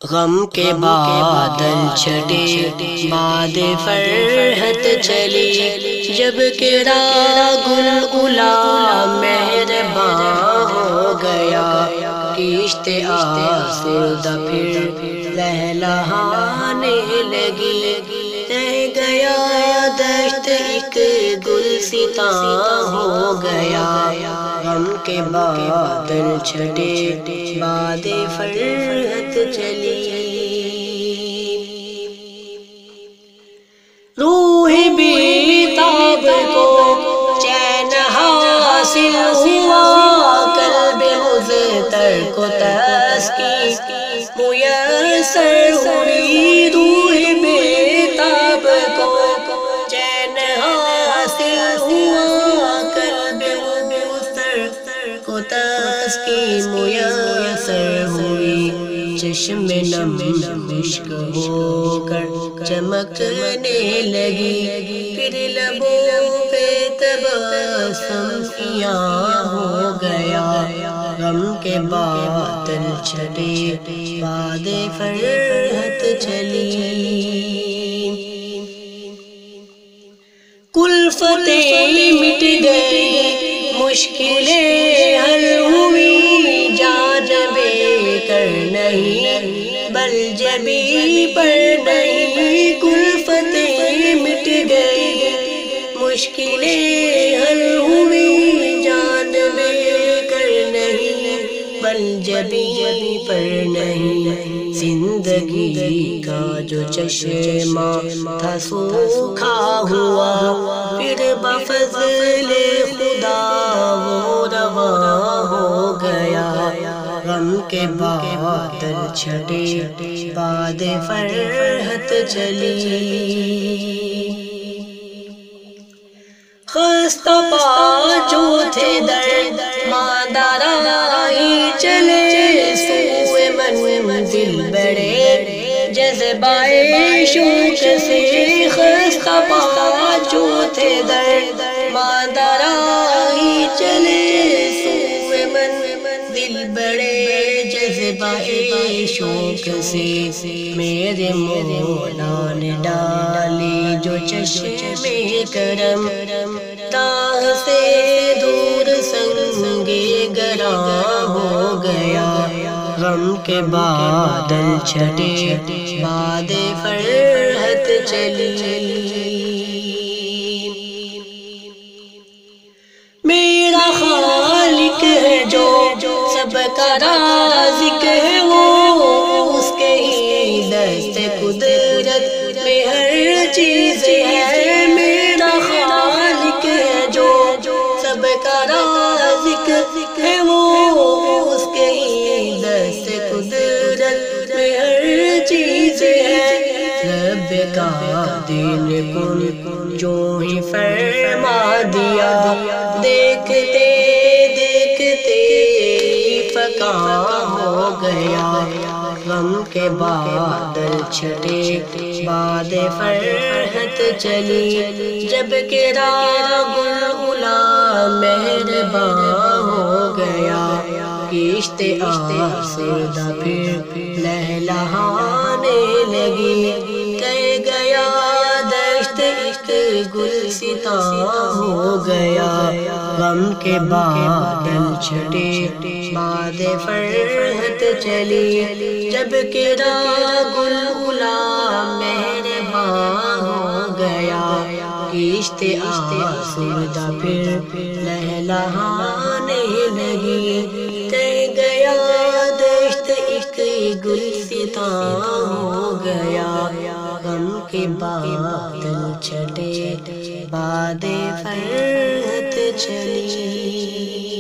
غم کے بادل چھٹے باد فرحت چلی، جب گرا گل گلا مہرباں ہو گیا، کشت آسودہ پھر لہلہانے لگی، رہ گیا دشت ایک گلستاں ہو گیا، غم کے بادل چھٹے باد فرحت چلی۔ روح بیتاب کو چین حاصل ہوا، قلب مضطر کو تسکین میسر ہوئی، روح بیتاب کو چین حاصل ہوا، قلب مضطر کو تسکین میسر ہوئی، چشم نم خشک ہو کر چمکنے لگی، پھر لبوں پہ تبسم عیاں ہو گیا، غم کے بادل چھٹے باد فرحت چلی۔ کلفتیں مٹ گئی مشکلیں حل ہوئی، جان بے کر نہیں بل جبی پر نہیں، کلفتیں مٹ گئی مشکلیں حل ہوئی، جان بے کر نہیں بل جبی پر نہیں، زندگی کا جو چشمہ تھا سوکھا ہوا، پھر بفضل خدا وہ رواں ہو گیا، غم کے بادل چھٹے باد فرحت چلی۔ خستہ پا جو تھے درد ماندارا ہی چلے، سوئے منزل بڑے جذبۂ شوق سے، خستہ پا جو تھے درد ماندارا ہی چلے، سوئے منزل بڑے جذبۂ شوق سے، میرے مولا نے ڈالی جو چشم کرم، راہ سے دور سنگ گراں ہو گیا، غم کے بادل چھٹے باد فرحت چلی۔ میرا خالق ہے جو سب کا رازق ہے، وہ اس کے ہی دست قدرت میں ہر چیز ہے، میرا خالق ہے جو سب کا رازق ہے، وہ اس کے ہی دست قدرت میں ہر چیز ہے، رب کا دین کن جو ہی فرما دیا، دیکھتے دیکھتے فکاں ہو گیا، غم کے بادل چھٹے باد فرحت چلی، جب گرا گل گلا مہرباں ہو گیا، کشت آسودہ پھر لہلہانے لگی، کہہ گیا دشت ایک گلستاں ہو گیا، غم کے بادل چھٹے باد فرحت چلی، جب گرا گل گلا مہرباں ہو گیا، کشت آسودہ پھر لہلہانے لگی، کہہ گیا دشت ایک گلستاں ہو گیا، غم کے بادل چھٹے باد فرحت چلی۔